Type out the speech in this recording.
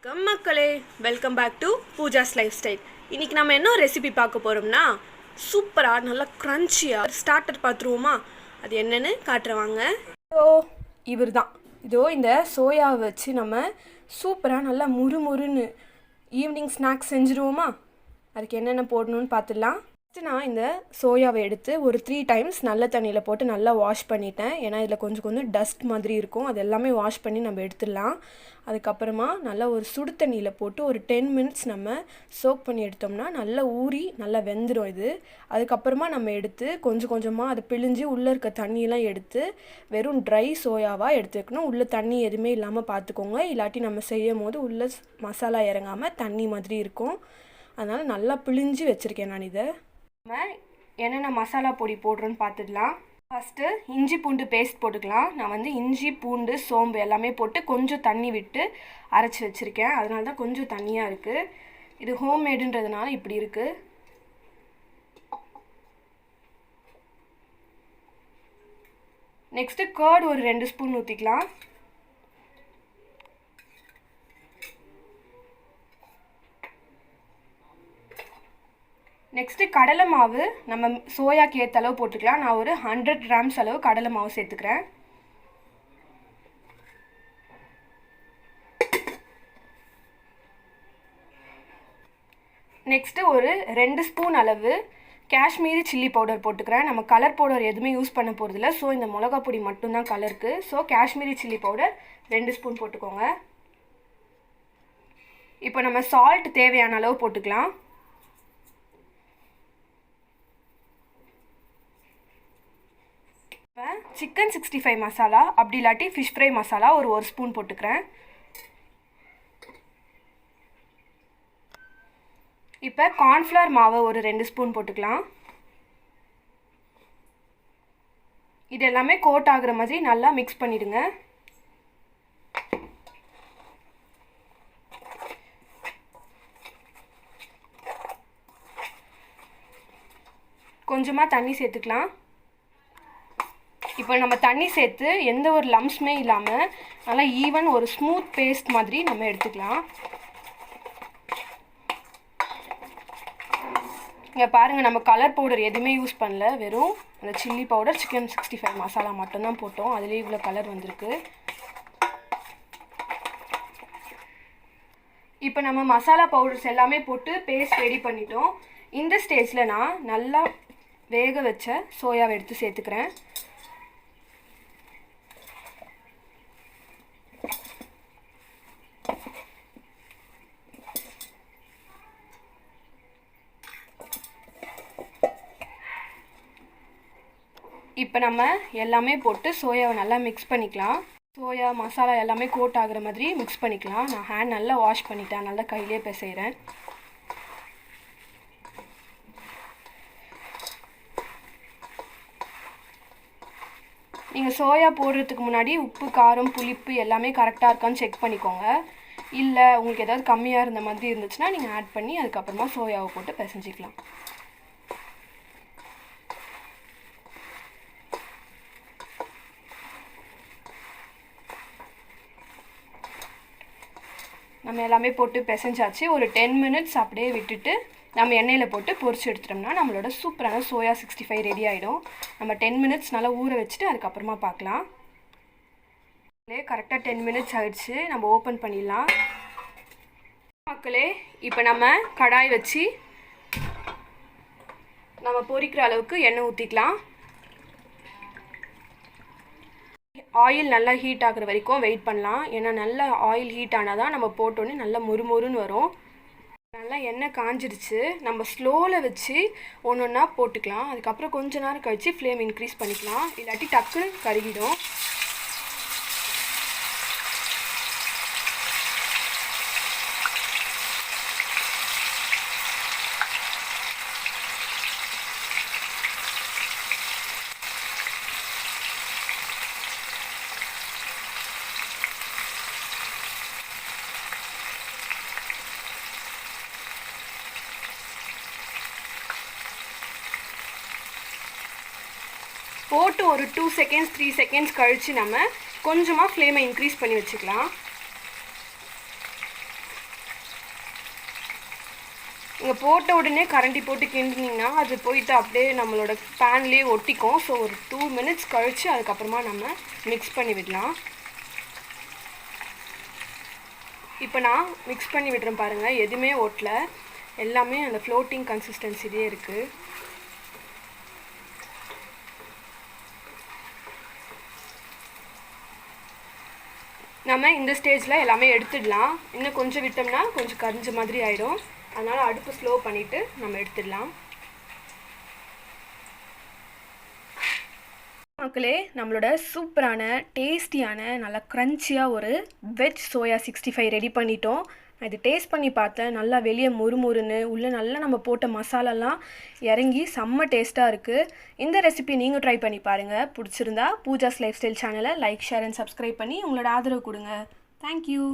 வணக்கம் மக்களே, welcome back to Pooja's life style. இன்றைக்கி நம்ம என்ன ரெசிபி பார்க்க போகிறோம்னா, சூப்பராக நல்லா க்ரன்ச்சியாக ஸ்டார்டர் பார்த்துருவோமா? அது என்னென்னு காட்டுறவாங்க. இவர் தான் இந்த சோயாவை வச்சு நம்ம சூப்பராக நல்லா முறுமுறுன்னு ஈவினிங் ஸ்நாக்ஸ் செஞ்சுருவோமா? அதுக்கு என்னென்ன போடணும்னு பார்த்துடலாம். ஃபஸ்ட்டு நான் இந்த சோயாவை எடுத்து ஒரு 3 டைம்ஸ் நல்ல தண்ணியில் போட்டு நல்லா வாஷ் பண்ணிட்டேன். ஏன்னா இதில் கொஞ்சம் டஸ்ட் மாதிரி இருக்கும், அது எல்லாமே வாஷ் பண்ணி நம்ம எடுத்துடலாம். அதுக்கப்புறமா நல்லா ஒரு சுடு தண்ணியில் போட்டு ஒரு 10 மினிட்ஸ் நம்ம சோக் பண்ணி எடுத்தோம்னா நல்லா ஊறி நல்லா வெந்துடும் இது. அதுக்கப்புறமா நம்ம எடுத்து கொஞ்சமாக அதை பிழிஞ்சு உள்ளே இருக்க தண்ணியெல்லாம் எடுத்து வெறும் ட்ரை சோயாவாக எடுத்து வைக்கணும். உள்ளே தண்ணி எதுவுமே இல்லாமல் பார்த்துக்கோங்க, இல்லாட்டி நம்ம செய்யும் போது உள்ளே மசாலா இறங்காமல் தண்ணி மாதிரி இருக்கும். அதனால் நல்லா பிழிஞ்சு வச்சுருக்கேன் நான் இதை. நம்ம என்னென்ன மசாலா பொடி போடுறோன்னு பார்த்துடலாம். ஃபஸ்ட்டு இஞ்சி பூண்டு பேஸ்ட் போட்டுக்கலாம். நான் இஞ்சி பூண்டு சோம்பு எல்லாமே போட்டு கொஞ்சம் தண்ணி விட்டு அரைச்சி வச்சுருக்கேன், அதனால தான் கொஞ்சம் தண்ணியாக இருக்குது. இது ஹோம்மேடுன்றதுனால இப்படி இருக்குது. நெக்ஸ்ட்டு கர்ட் ஒரு 2 ஸ்பூன் ஊற்றிக்கலாம். நெக்ஸ்ட்டு கடலை மாவு நம்ம சோயாக்கு ஏற்ற அளவு போட்டுக்கலாம். நான் ஒரு 100 கிராம்ஸ் அளவு கடலை மாவு சேர்த்துக்கிறேன். நெக்ஸ்ட்டு ஒரு 2 ஸ்பூன் அளவு காஷ்மீரி சில்லி பவுடர் போட்டுக்கிறேன். நம்ம கலர் பவுடர் எதுவுமே யூஸ் பண்ண போகிறதில்ல, ஸோ இந்த மிளகா பொடி மட்டும்தான் கலருக்கு. So Kashmiri chilli powder 2 spoon போட்டுக்கோங்க. இப்போ நம்ம சால்ட் தேவையான அளவு போட்டுக்கலாம். இப்போ சிக்கன் 65 மசாலா அப்படி இல்லாட்டி ஃபிஷ் ஃப்ரை மசாலா ஒரு ஸ்பூன் போட்டுக்கிறேன். இப்போ கார்ன்ஃப்ளவர் மாவு ஒரு 2 ஸ்பூன் போட்டுக்கலாம். இது எல்லாமே கோட் ஆகுற மாதிரி நல்லா மிக்ஸ் பண்ணிடுங்க. கொஞ்சமாக தண்ணி சேர்த்துக்கலாம். இப்போ நம்ம தண்ணி சேர்த்து எந்த ஒரு லம்ஸ்மே இல்லாமல் நல்லா ஈவன் ஒரு ஸ்மூத் பேஸ்ட் மாதிரி நம்ம எடுத்துக்கலாம். இங்கே பாருங்கள், நம்ம கலர் பவுடர் எதுவுமே யூஸ் பண்ணல, வெறும் அந்த சில்லி பவுடர் சிக்கன் 65 மசாலா மட்டும்தான் போட்டோம். அதுலேயே இவ்வளோ கலர் வந்திருக்கு. இப்போ நம்ம மசாலா பவுடர்ஸ் எல்லாமே போட்டு பேஸ்ட் ரெடி பண்ணிட்டோம். இந்த ஸ்டேஜில் நான் நல்லா வேக வச்ச சோயாவை எடுத்து சேர்த்துக்கிறேன். இப்போ நம்ம எல்லாமே போட்டு சோயாவை நல்லா மிக்ஸ் பண்ணிக்கலாம். சோயா மசாலா எல்லாமே கோட் ஆகுற மாதிரி மிக்ஸ் பண்ணிக்கலாம். நான் ஹேண்ட் நல்லா வாஷ் பண்ணிட்டேன், நல்லா கையிலே பிசைகிறேன். நீங்கள் சோயா போடுறதுக்கு முன்னாடி உப்பு காரம் புளிப்பு எல்லாமே கரெக்டாக இருக்கான்னு செக் பண்ணிக்கோங்க. இல்லை உங்களுக்கு ஏதாவது கம்மியாக இருந்த மாதிரி இருந்துச்சுன்னா நீங்கள் ஆட் பண்ணி அதுக்கப்புறமா சோயாவை போட்டு பிசைஞ்சிக்கலாம். நம்ம எல்லாமே போட்டு பிசைஞ்சாச்சு. ஒரு 10 மினிட்ஸ் அப்படியே விட்டுட்டு நம்ம எண்ணெயில் போட்டு பொரிச்சு எடுத்துட்டோம்னா நம்மளோட சூப்பரான சோயா 65 ரெடி ஆகிடும். நம்ம 10 மினிட்ஸ் நல்லா ஊற வச்சுட்டு அதுக்கப்புறமா பார்க்கலாம். கரெக்டாக 10 மினிட்ஸ் ஆகிடுச்சு, நம்ம ஓப்பன் பண்ணிடலாம். மக்களே, இப்போ நம்ம கடாய் வச்சு நம்ம பொரிக்கிற அளவுக்கு எண்ணெய் ஊற்றிக்கலாம். ஆயில் நல்லா ஹீட் ஆகுற வரைக்கும் வெயிட் பண்ணலாம். ஏன்னா நல்லா ஆயில் ஹீட் ஆனால் தான் நம்ம போட்டோன்னே நல்லா முறுமுறுன்னு வரும். நல்லா எண்ணெய் காஞ்சிருச்சு, நம்ம ஸ்லோவில் வச்சு ஒன்றா போட்டுக்கலாம். அதுக்கப்புறம் கொஞ்ச நேரம் கழித்து ஃப்ளேம் இன்க்ரீஸ் பண்ணிக்கலாம், இல்லாட்டி டக்குன்னு கருகிடும். போட்டு ஒரு 2 செகண்ட்ஸ் 3 செகண்ட்ஸ் கழித்து நம்ம கொஞ்சமாக ஃப்ளேமை இன்க்ரீஸ் பண்ணி வச்சுக்கலாம். நீங்கள் போட்ட உடனே கரண்டி போட்டு கிண்டினீங்கன்னா அது போயிட்டு அப்படியே நம்மளோட பேன்லேயே ஒட்டிக்கும். ஸோ ஒரு 2 மினிட்ஸ் கழித்து அதுக்கப்புறமா நம்ம மிக்ஸ் பண்ணி விடலாம். இப்போ நான் மிக்ஸ் பண்ணி விடுறேன் பாருங்கள், எதுவுமே ஒட்டல, எல்லாமே அந்த ஃப்ளோட்டிங் கன்சிஸ்டன்சிலே இருக்குது. நம்ம இந்த ஸ்டேஜில் எல்லாமே எடுத்துடலாம். இன்னும் கொஞ்சம் விட்டோம்னா கொஞ்சம் கரிஞ்ச மாதிரி ஆகிடும். அதனால் அடுப்பு ஸ்லோ பண்ணிவிட்டு நம்ம எடுத்துடலாம். மக்களே, நம்மளோட சூப்பரான டேஸ்டியான நல்லா க்ரன்ச்சியாக ஒரு வெஜ் சோயா 65 ரெடி பண்ணிட்டோம். நான் இது டேஸ்ட் பண்ணி பார்த்தேன். நல்லா வெளியே முறுமுறுன்னு, உள்ளே நல்லா நம்ம போட்ட மசாலாலாம் இறங்கி செம்ம டேஸ்ட்டாக இருக்குது. இந்த ரெசிபி நீங்கள் ட்ரை பண்ணி பாருங்கள். பிடிச்சிருந்தா பூஜாஸ் லைஃப் ஸ்டைல் சேனலை லைக், ஷேர் அண்ட் சப்ஸ்கிரைப் பண்ணி உங்களோட ஆதரவு கொடுங்க. தேங்க்யூ.